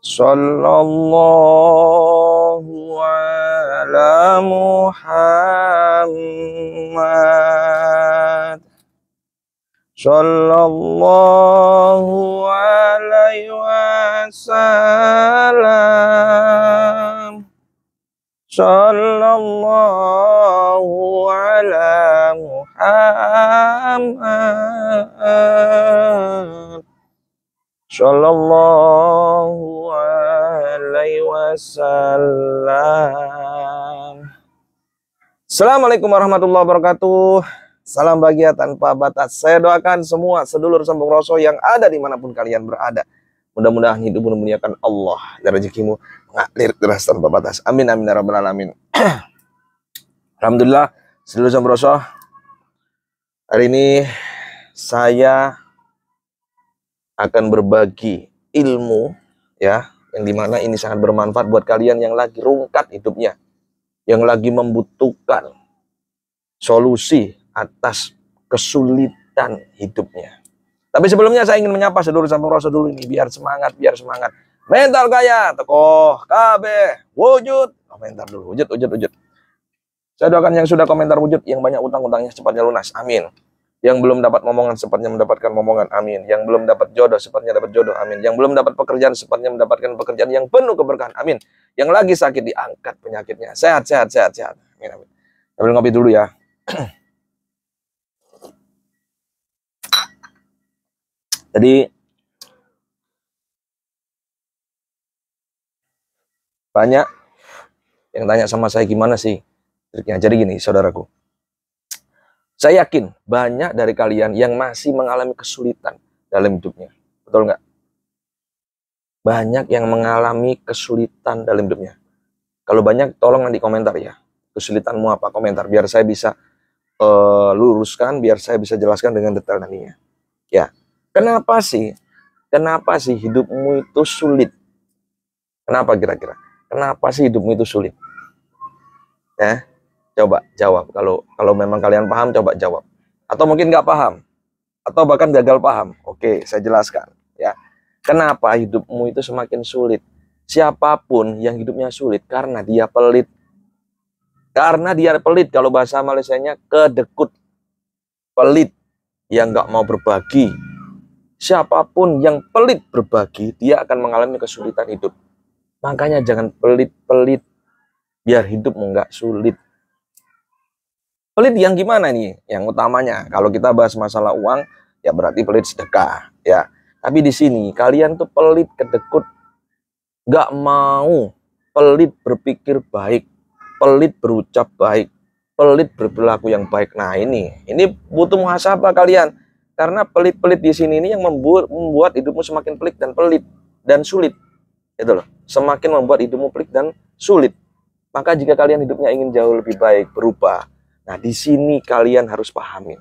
Sallallahu ala Muhammad. Sallallahu alaihi wasallam. Sallallahu ala Muhammad. Sallallahu alaihi wasallam. Assalamualaikum warahmatullahi wabarakatuh. Salam bahagia tanpa batas. Saya doakan semua sedulur sambung Rasul yang ada dimanapun kalian berada. Mudah-mudahan hidupmu memuliakan Allah dan rezekimu mengalir deras tanpa batas. Amin amin ya rabbal alamin. Alhamdulillah, sedulur sambung Rasul. Hari ini saya akan berbagi ilmu ya, yang dimana ini sangat bermanfaat buat kalian yang lagi rungkat hidupnya, yang lagi membutuhkan solusi atas kesulitan hidupnya. Tapi sebelumnya saya ingin menyapa sedulur sambung Rasul dulu ini, biar semangat, mental kaya tekoh KB wujud. Komentar dulu, wujud. Saya doakan yang sudah komentar wujud, yang banyak utang-utangnya cepatnya lunas, amin. Yang belum dapat momongan sepatnya mendapatkan momongan, amin. Yang belum dapat jodoh sepatnya dapat jodoh, amin. Yang belum dapat pekerjaan sepatnya mendapatkan pekerjaan yang penuh keberkahan, amin. Yang lagi sakit diangkat penyakitnya, sehat. Amin, amin. Sambil ngopi dulu ya. Jadi banyak yang tanya sama saya, gimana sih triknya? Jadi gini, saudaraku. Saya yakin banyak dari kalian yang masih mengalami kesulitan dalam hidupnya. Betul nggak? Banyak yang mengalami kesulitan dalam hidupnya. Kalau banyak, tolong nanti komentar ya. Kesulitanmu apa? Komentar. Biar saya bisa luruskan, biar saya bisa jelaskan dengan detail nantinya. Ya. Kenapa sih hidupmu itu sulit? Kenapa kira-kira? Kenapa sih hidupmu itu sulit? Ya. Coba jawab, kalau memang kalian paham, coba jawab. Atau mungkin nggak paham, atau bahkan gagal paham. Oke, saya jelaskan ya. Kenapa hidupmu itu semakin sulit? Siapapun yang hidupnya sulit karena dia pelit. Karena dia pelit, kalau bahasa Malaysianya kedekut. Pelit, yang nggak mau berbagi. Siapapun yang pelit berbagi, dia akan mengalami kesulitan hidup. Makanya jangan pelit-pelit, biar hidupmu nggak sulit. Pelit yang gimana nih? Yang utamanya, kalau kita bahas masalah uang, ya berarti pelit sedekah, ya. Tapi di sini kalian tuh pelit kedekut, nggak mau, pelit berpikir baik, pelit berucap baik, pelit berperilaku yang baik. Nah ini butuh muhasabah kalian, karena pelit-pelit di sini ini yang membuat hidupmu semakin pelit dan sulit, itu loh. Semakin membuat hidupmu pelit dan sulit. Maka jika kalian hidupnya ingin jauh lebih baik, berubah. Nah, di sini kalian harus pahamin.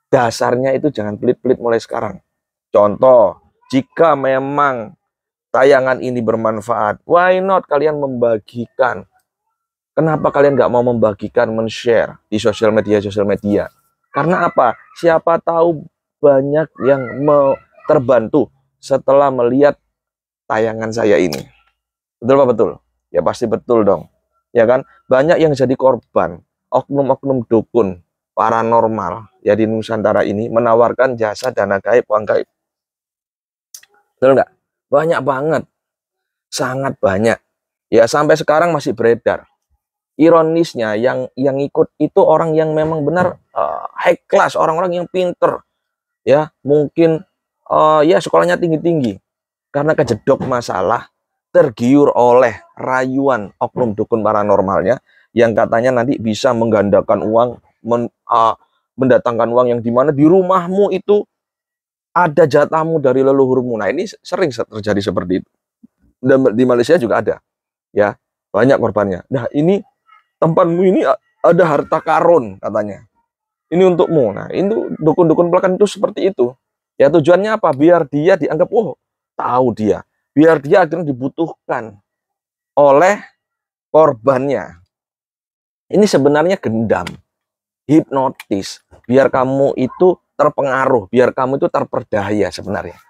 Dasarnya itu jangan pelit-pelit mulai sekarang. Contoh, jika memang tayangan ini bermanfaat, why not kalian membagikan? Kenapa kalian nggak mau membagikan, men-share di sosial media? Karena apa? Siapa tahu banyak yang mau terbantu setelah melihat tayangan saya ini. Betul apa betul? Ya pasti betul dong. Ya kan? Banyak yang jadi korban. Oknum-oknum dukun paranormal ya di Nusantara ini menawarkan jasa dana gaib, uang gaib. Betul nggak? Banyak banget, sangat banyak. Ya sampai sekarang masih beredar. Ironisnya yang ikut itu orang yang memang benar high class, orang-orang yang pinter, ya mungkin ya sekolahnya tinggi-tinggi. Karena kejedok masalah, tergiur oleh rayuan oknum dukun paranormalnya, yang katanya nanti bisa menggandakan uang, mendatangkan uang yang dimana di rumahmu itu ada jatahmu dari leluhurmu. Nah ini sering terjadi seperti itu. Dan di Malaysia juga ada, ya banyak korbannya. Nah ini tempatmu ini ada harta karun katanya. Ini untukmu. Nah ini dukun-dukun belakang itu seperti itu. Ya tujuannya apa? Biar dia dianggap, oh tahu dia. Biar dia akhirnya dibutuhkan oleh korbannya. Ini sebenarnya gendam, hipnotis, biar kamu itu terpengaruh, biar kamu itu terperdaya sebenarnya.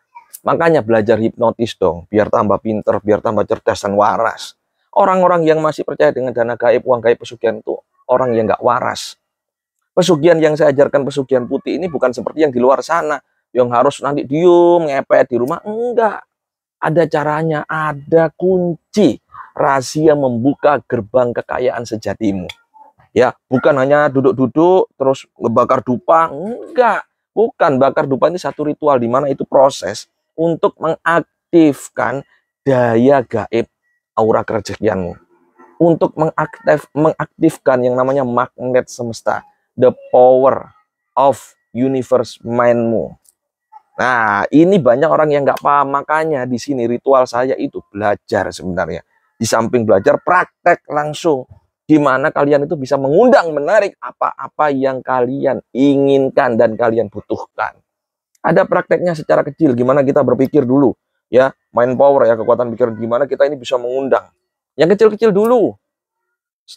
Makanya belajar hipnotis dong, biar tambah pinter, biar tambah cerdas dan waras. Orang-orang yang masih percaya dengan dana gaib, uang gaib, pesugihan itu orang yang nggak waras. Pesugihan yang saya ajarkan, pesugihan putih ini bukan seperti yang di luar sana, yang harus nanti diem, ngepet di rumah. Enggak. Ada caranya, ada kunci rahasia membuka gerbang kekayaan sejatimu. Ya, bukan hanya duduk-duduk terus ngebakar dupa, enggak. Bukan, bakar dupa ini satu ritual di mana itu proses untuk mengaktifkan daya gaib aura kerezekianmu. Untuk mengaktifkan yang namanya magnet semesta, the power of universe mindmu. Nah, ini banyak orang yang nggak paham, makanya di sini ritual saya itu belajar sebenarnya. Di samping belajar, praktek langsung. Gimana kalian itu bisa mengundang, menarik apa-apa yang kalian inginkan dan kalian butuhkan. Ada prakteknya secara kecil, gimana kita berpikir dulu. Ya, mind power ya, kekuatan pikiran, gimana kita ini bisa mengundang. Yang kecil-kecil dulu.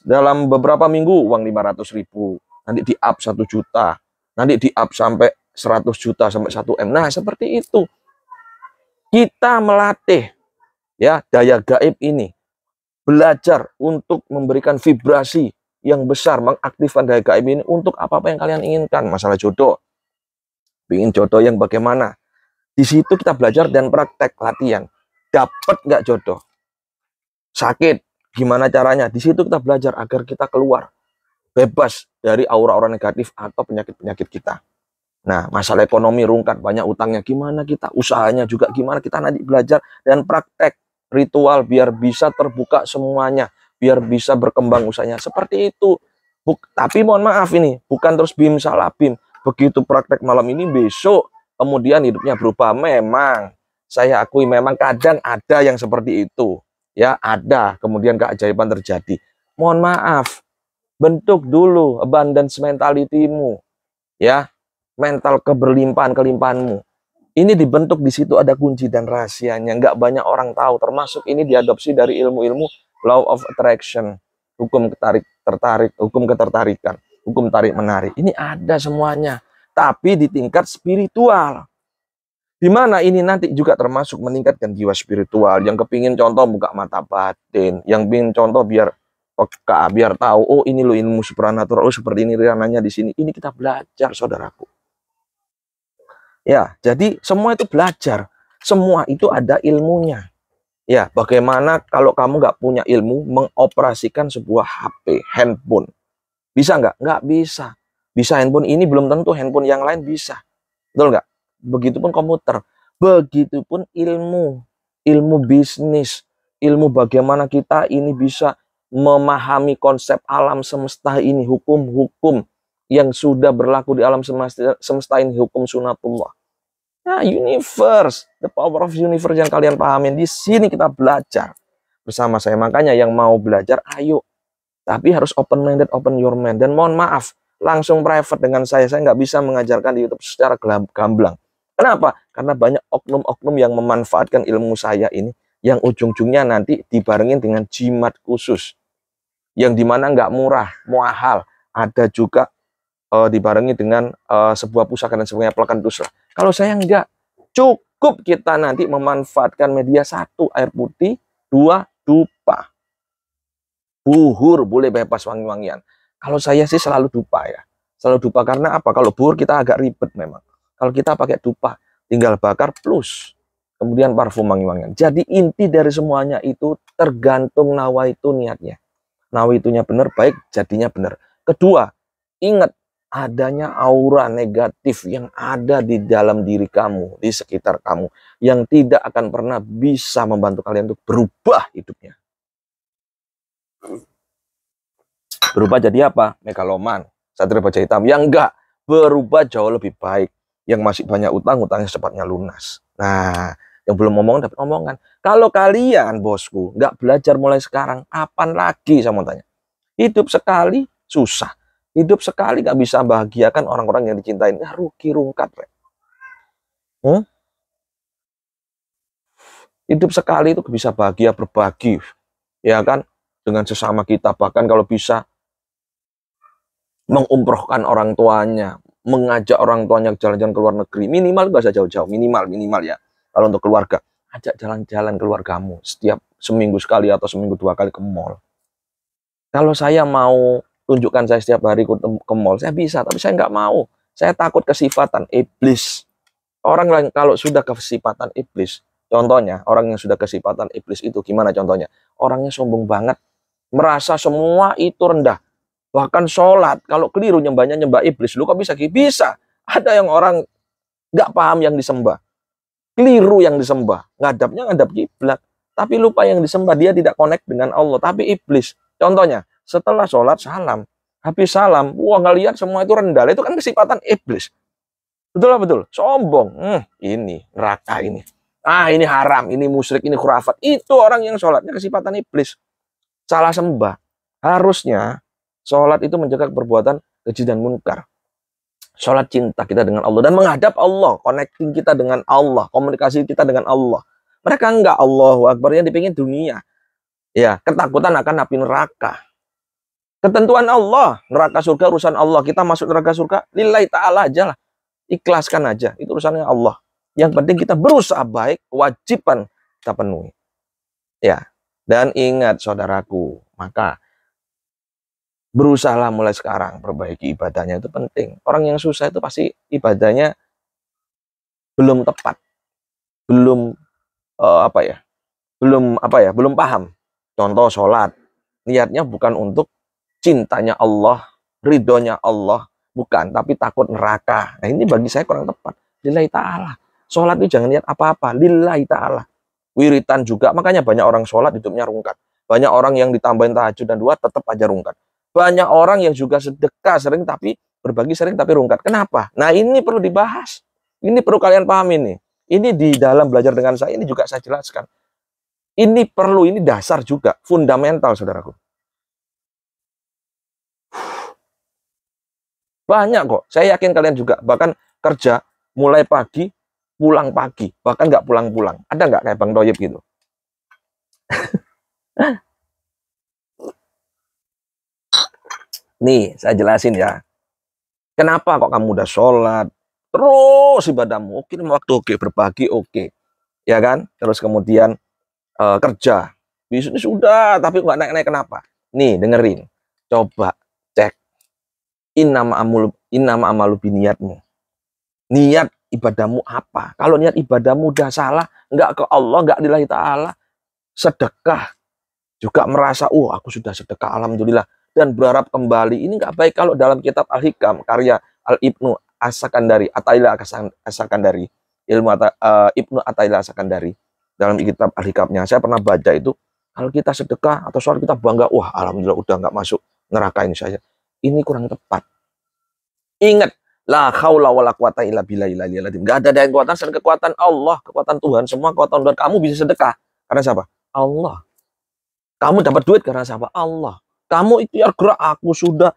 Dalam beberapa minggu, uang 500.000. Nanti di-up 1 juta. Nanti di-up sampai 100 juta sampai 1 M. Nah, seperti itu. Kita melatih ya daya gaib ini. Belajar untuk memberikan vibrasi yang besar, mengaktifkan daya gaib ini untuk apa-apa yang kalian inginkan. Masalah jodoh. Ingin jodoh yang bagaimana? Di situ kita belajar dan praktek latihan. Dapat nggak jodoh? Sakit. Gimana caranya? Di situ kita belajar agar kita keluar. Bebas dari aura-aura negatif atau penyakit-penyakit kita. Nah, masalah ekonomi rungkat, banyak utangnya, gimana kita, usahanya juga gimana, kita nanti belajar dan praktek ritual biar bisa terbuka semuanya, biar bisa berkembang usahanya, seperti itu. Tapi mohon maaf ini, bukan terus bim salah bim, begitu praktek malam ini, besok kemudian hidupnya berubah. Memang, saya akui memang kadang ada yang seperti itu, ya ada, kemudian keajaiban terjadi. Mohon maaf, bentuk dulu abundance mentality-mu, ya. Mental keberlimpahan-kelimpahanmu. Ini dibentuk, di situ ada kunci dan rahasianya. Nggak banyak orang tahu, termasuk ini diadopsi dari ilmu-ilmu law of attraction, hukum tertarik, hukum ketertarikan, hukum tarik-menarik. Ini ada semuanya. Tapi di tingkat spiritual. Di mana ini nanti juga termasuk meningkatkan jiwa spiritual. Yang kepingin contoh buka mata batin. Yang ingin contoh biar peka, biar tahu, oh ini loh ilmu supranatural, oh seperti ini ranahnya di sini. Ini kita belajar, saudaraku. Ya, jadi semua itu belajar. Semua itu ada ilmunya. Ya, bagaimana kalau kamu nggak punya ilmu mengoperasikan sebuah HP, handphone. Bisa nggak? Nggak bisa. Bisa handphone ini, belum tentu handphone yang lain bisa. Betul nggak? Begitupun komputer. Begitupun ilmu. Ilmu bisnis. Ilmu bagaimana kita ini bisa memahami konsep alam semesta ini. Hukum-hukum yang sudah berlaku di alam semesta ini, hukum sunatullah. Nah, universe, the power of universe yang kalian pahamin, di sini kita belajar bersama saya. Makanya yang mau belajar, ayo. Tapi harus open minded, open your mind. Dan mohon maaf, langsung private dengan saya nggak bisa mengajarkan di YouTube secara gamblang. Kenapa? Karena banyak oknum-oknum yang memanfaatkan ilmu saya ini, yang ujung-ujungnya nanti dibarengin dengan jimat khusus, yang dimana nggak murah, mahal. Ada juga dibarengi dengan sebuah pusaka dan sebagainya, pelekan dus lah. Kalau saya enggak, cukup kita nanti memanfaatkan media, 1 air putih, 2 dupa. Buhur boleh bebas wangi-wangian. Kalau saya sih selalu dupa ya. Selalu dupa karena apa? Kalau buhur kita agak ribet memang. Kalau kita pakai dupa, tinggal bakar plus kemudian parfum wangi-wangian. Jadi inti dari semuanya itu tergantung nawaitu niatnya. Nawaitunya benar, baik jadinya benar. Kedua, ingat adanya aura negatif yang ada di dalam diri kamu, di sekitar kamu, yang tidak akan pernah bisa membantu kalian untuk berubah hidupnya. Berubah jadi apa? Megaloman, satria baja hitam. Yang enggak, berubah jauh lebih baik. Yang masih banyak utang, utangnya secepatnya lunas. Nah, yang belum ngomong dapat omongan. Kalau kalian, bosku, nggak belajar mulai sekarang, kapan lagi saya mau tanya? Hidup sekali, susah. Hidup sekali gak bisa bahagiakan orang-orang yang dicintain. Ya rugi rungkat. Hidup sekali itu bisa bahagia, berbagi. Ya kan? Dengan sesama kita. Bahkan kalau bisa mengumrohkan orang tuanya. Mengajak orang tuanya jalan-jalan ke luar negeri. Minimal gak usah jauh-jauh. Minimal ya. Kalau untuk keluarga, ajak jalan-jalan keluargamu setiap seminggu sekali atau seminggu 2 kali ke mall. Kalau saya mau tunjukkan saya setiap hari ke mall, saya bisa, tapi saya nggak mau. Saya takut kesifatan iblis. Orang lain kalau sudah kesifatan iblis, contohnya orang yang sudah kesifatan iblis itu gimana contohnya? Orangnya sombong banget, merasa semua itu rendah. Bahkan sholat, kalau keliru nyembahnya nyembah iblis, lu kok bisa? Bisa. Ada yang orang nggak paham yang disembah, keliru yang disembah, ngadapnya ngadap kiblat, tapi lupa yang disembah, dia tidak connect dengan Allah, tapi iblis. Contohnya, setelah sholat salam, habis salam, wah ngelihat semua itu rendah, itu kan kesifatan iblis. Betul lah betul, sombong. Ini neraka ini. Ini haram, ini musyrik, ini khurafat. Itu orang yang sholatnya kesifatan iblis. Salah sembah. Harusnya sholat itu mencegah perbuatan keji dan munkar. Sholat cinta kita dengan Allah dan menghadap Allah, connecting kita dengan Allah, komunikasi kita dengan Allah. Mereka enggak, Allahu Akbar, yang dipingin dunia. Ya, ketakutan akan api neraka. Ketentuan Allah, neraka surga urusan Allah. Kita masuk neraka surga lillahi ta'ala aja lah. Ikhlaskan aja, itu urusannya Allah. Yang penting kita berusaha baik, kewajiban kita penuhi. Ya, dan ingat saudaraku, maka berusahalah mulai sekarang perbaiki ibadahnya, itu penting. Orang yang susah itu pasti ibadahnya belum tepat, belum belum paham. Contoh sholat, niatnya bukan untuk cintanya Allah, ridhonya Allah, bukan, tapi takut neraka. Nah ini bagi saya kurang tepat. Lillahi ta'ala. Sholat itu jangan lihat apa-apa, lillahi ta'ala. Wiritan juga, makanya banyak orang sholat hidupnya rungkat. Banyak orang yang ditambahin tahajud dan dua tetap aja rungkat. Banyak orang yang juga sedekah sering tapi berbagi sering tapi rungkat. Kenapa? Nah ini perlu dibahas. Ini perlu kalian pahami nih. Ini di dalam belajar dengan saya ini juga saya jelaskan. Ini perlu, ini dasar juga, fundamental saudaraku. Banyak kok, saya yakin kalian juga. Bahkan kerja mulai pagi, pulang pagi. Bahkan nggak pulang-pulang. Ada nggak kayak Bang Toyib gitu? Nih, saya jelasin ya. Kenapa kok kamu udah sholat, terus ibadahmu, oke, waktu oke, berbagi oke. Ya kan? Terus kemudian kerja. Bisnis sudah, tapi nggak naik-naik kenapa? Nih, dengerin. Coba cek. Innama amalu biniatmu. Niat ibadahmu apa? Kalau niat ibadahmu udah salah, nggak ke Allah, nggak lillahi ta'ala, sedekah. Juga merasa, aku sudah sedekah, alhamdulillah. Dan berharap kembali. Ini nggak baik. Kalau dalam kitab Al-Hikam, karya Al-Ibnu As-Sakandari, Athaillah As-Sakandari, Ibnu Athaillah As-Sakandari, dalam kitab Al-Hikamnya, saya pernah baca itu, kalau kita sedekah atau sholat kita bangga, alhamdulillah udah nggak masuk neraka ini saya. Ini kurang tepat. Ingat, la haula wala quwata illa billahil aliyil azim. Enggak ada daya kekuatan selain kekuatan Allah, kekuatan Tuhan. Semua kekuatan Tuhan. Kamu bisa sedekah karena siapa? Allah. Kamu dapat duit karena siapa? Allah. Kamu ikhtiar gerak, aku sudah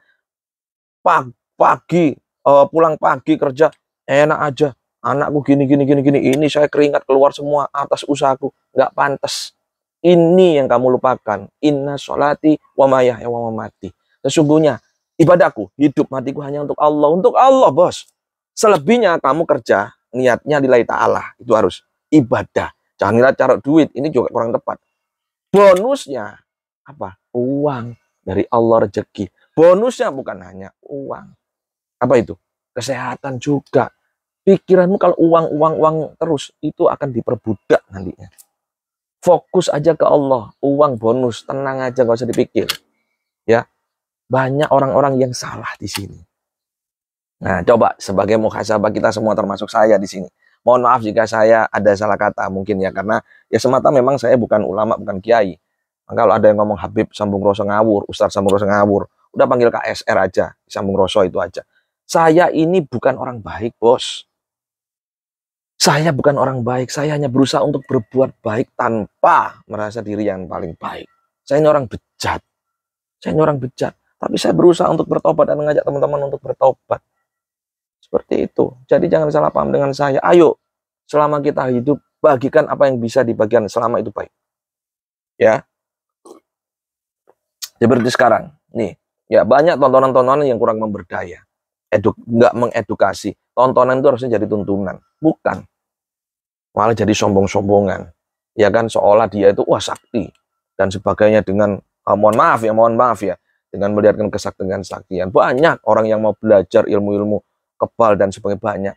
pagi pulang pagi kerja enak aja. Anakku gini. Ini saya keringat keluar semua atas usahaku. Nggak pantas. Ini yang kamu lupakan. Inna sholati wa mayahya wa mamati. Sesungguhnya ibadahku, hidup matiku hanya untuk Allah. Untuk Allah, bos. Selebihnya kamu kerja, niatnya lillahi ta'ala. Itu harus ibadah. Jangan lihat cara duit. Ini juga kurang tepat. Bonusnya apa? Uang dari Allah, rezeki. Bonusnya bukan hanya uang. Apa itu? Kesehatan juga. Pikiranmu kalau uang terus, itu akan diperbudak nantinya. Fokus aja ke Allah. Uang bonus, tenang aja, gak usah dipikir. Ya, banyak orang-orang yang salah di sini. Nah, coba sebagai muhasabah kita semua termasuk saya di sini. Mohon maaf jika saya ada salah kata mungkin ya, karena ya semata memang saya bukan ulama, bukan kiai. Kalau ada yang ngomong Habib Sambung Roso ngawur, Ustadz Sambung Roso ngawur, udah panggil KSR aja, Sambung Roso itu aja. Saya ini bukan orang baik, bos. Saya bukan orang baik, saya hanya berusaha untuk berbuat baik tanpa merasa diri yang paling baik. Saya ini orang bejat. Tapi saya berusaha untuk bertobat dan mengajak teman-teman untuk bertobat. Seperti itu. Jadi jangan salah paham dengan saya. Ayo, selama kita hidup, bagikan apa yang bisa dibagikan selama itu baik. Ya. Seperti sekarang, nih, ya banyak tontonan-tontonan yang kurang memberdaya, nggak mengedukasi. Tontonan itu harusnya jadi tuntunan, bukan. malah jadi sombong-sombongan, ya kan, seolah dia itu wah sakti dan sebagainya dengan mohon maaf ya, dengan melihatkan kesaktian kesaktian. Banyak orang yang mau belajar ilmu-ilmu kebal dan sebagainya, banyak.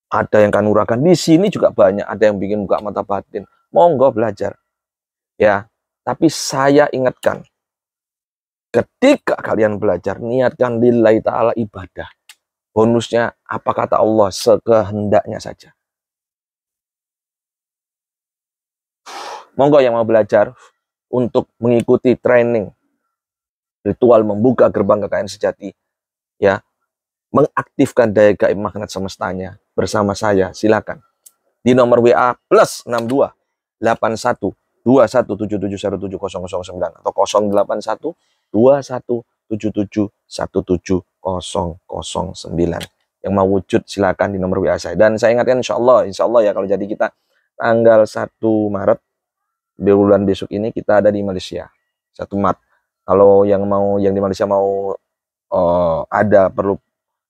Ada yang kanuragan di sini juga banyak, ada yang bikin buka mata batin. Monggo belajar, ya. Tapi saya ingatkan, ketika kalian belajar, niatkan lillahi ta'ala ibadah. Bonusnya apa kata Allah? Sekehendaknya saja. Monggo yang mau belajar untuk mengikuti training ritual membuka gerbang kekayaan sejati, ya, mengaktifkan daya gaib magnet semestanya bersama saya, silakan di nomor WA plus 62 81 2177171009 atau 081 2177171009. Yang mau wujud silakan di nomor WA saya. Dan saya ingatkan insya Allah ya, kalau jadi kita tanggal 1 Maret bulan besok ini kita ada di Malaysia 1 Maret. Kalau yang di Malaysia mau ada perlu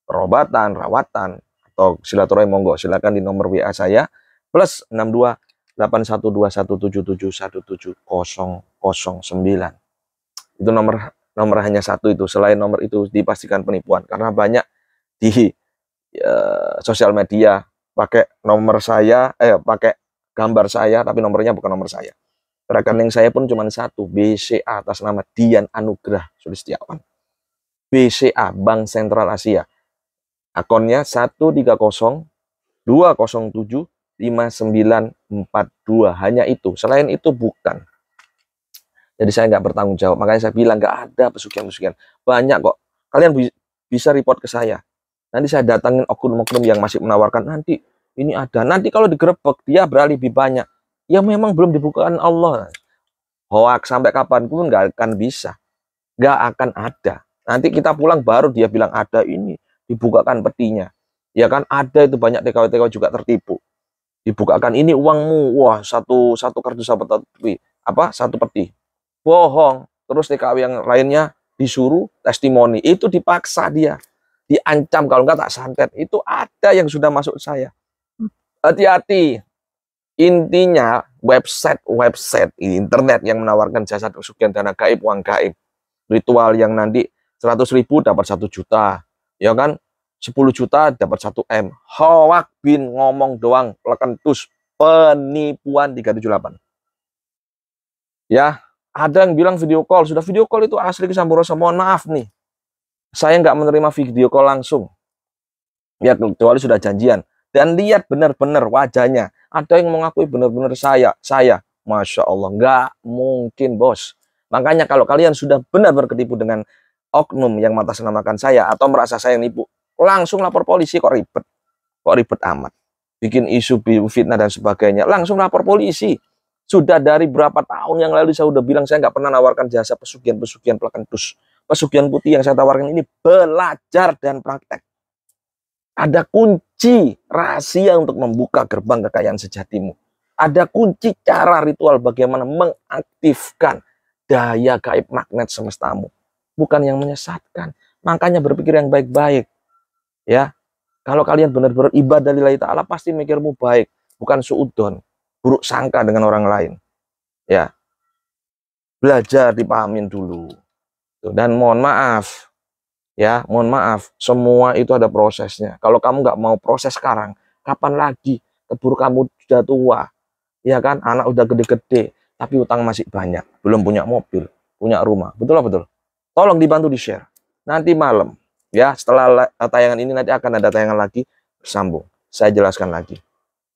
perobatan, rawatan atau silaturahmi, monggo silakan di nomor WA saya plus 62 812177171009. Itu nomor hanya satu itu. Selain nomor itu dipastikan penipuan, karena banyak di sosial media pakai nomor saya, pakai gambar saya tapi nomornya bukan nomor saya. Rekening saya pun cuma satu, BCA atas nama Dian Anugrah Sulistiawan. BCA Bank Sentral Asia. Akunnya 13072075942. Hanya itu. Selain itu bukan. Jadi saya nggak bertanggung jawab. Makanya saya bilang nggak ada pesugihan-pesugihan. Banyak kok. Kalian bisa report ke saya. Nanti saya datangin oknum-oknum yang masih menawarkan, nanti ini ada. Nanti kalau digerebek dia beralibi banyak. Ya memang belum dibukakan Allah. Hoax sampai kapanpun nggak akan bisa. Nggak akan ada. Nanti kita pulang baru dia bilang ada ini. Dibukakan petinya. Ya kan ada itu banyak TKW-TKW juga tertipu. Dibukakan ini uangmu. Wah satu kardus satu peti. Bohong. Terus TKW yang lainnya disuruh testimoni. Itu dipaksa dia. Diancam kalau nggak tak santet. Itu ada yang sudah masuk saya. Hati-hati. Intinya website internet yang menawarkan jasa pesugihan dana gaib, uang gaib, ritual yang nanti 100.000 dapat 1 juta, ya kan, 10 juta dapat 1 M. Hoak bin ngomong doang, lekentus, penipuan 378. Ya, ada yang bilang video call, sudah video call itu asli Samburosa. Mohon maaf nih, saya nggak menerima video call langsung. Ya, kecuali sudah janjian. Dan lihat benar-benar wajahnya. Ada yang mengakui benar-benar saya. Masya Allah, nggak mungkin bos. Makanya kalau kalian sudah benar-benar ketipu dengan oknum yang mengatasnamakan saya atau merasa saya nipu, langsung lapor polisi. Kok ribet amat. Bikin isu fitnah dan sebagainya. Langsung lapor polisi. Sudah dari berapa tahun yang lalu saya udah bilang saya nggak pernah nawarkan jasa pesugihan plekentus. Pesugihan putih yang saya tawarkan ini belajar dan praktek. Ada kunci rahasia untuk membuka gerbang kekayaan sejatimu. Ada kunci cara ritual bagaimana mengaktifkan daya gaib magnet semestamu. Bukan yang menyesatkan. Makanya berpikir yang baik-baik. Ya, kalau kalian benar-benar ibadah lillahi ta'ala pasti mikirmu baik. Bukan suudon, buruk sangka dengan orang lain. Ya, belajar dipahamin dulu. Dan mohon maaf. Ya, mohon maaf, semua itu ada prosesnya. Kalau kamu nggak mau proses sekarang, kapan lagi? Keburu kamu sudah tua, ya kan? Anak udah gede-gede, tapi utang masih banyak. Belum punya mobil, punya rumah. Betul betul? Tolong dibantu di-share. Nanti malam, ya, setelah tayangan ini nanti akan ada tayangan lagi bersambung. Saya jelaskan lagi.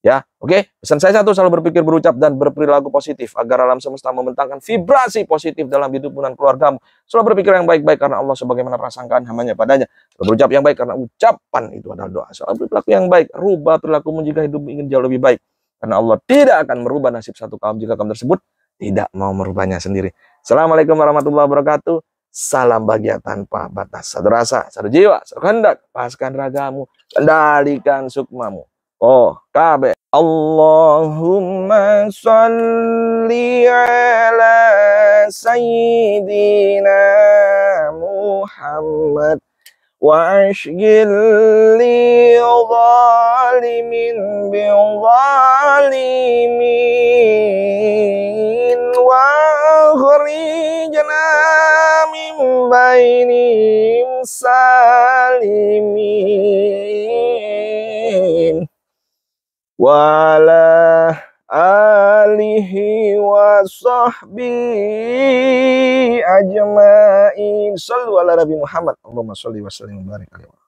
Ya, oke. Pesan saya satu, selalu berpikir, berucap, dan berperilaku positif agar alam semesta membentangkan vibrasi positif dalam hidupmu dan keluargamu. Selalu berpikir yang baik-baik karena Allah sebagaimana prasangkaan hambanya padanya. Selalu berucap yang baik karena ucapan itu adalah doa. Selalu berperilaku yang baik, rubah perilakumu jika hidupmu ingin jauh lebih baik. Karena Allah tidak akan merubah nasib satu kaum jika kaum tersebut tidak mau merubahnya sendiri. Assalamualaikum warahmatullahi wabarakatuh. Salam bahagia tanpa batas. Satu rasa, satu jiwa, satu kehendak. Paskan ragamu, kendalikan sukmamu. Oh, kabe. Allahumma salli ala Sayyidina Muhammad وأشغل لي ظالم بالظالمين وأخرجنا من بينهم سالمين وعلى آله وصحبه أجمعين. Shallu ala Nabi Muhammad. Allahumma shalli wa sallim wa barik alaihi.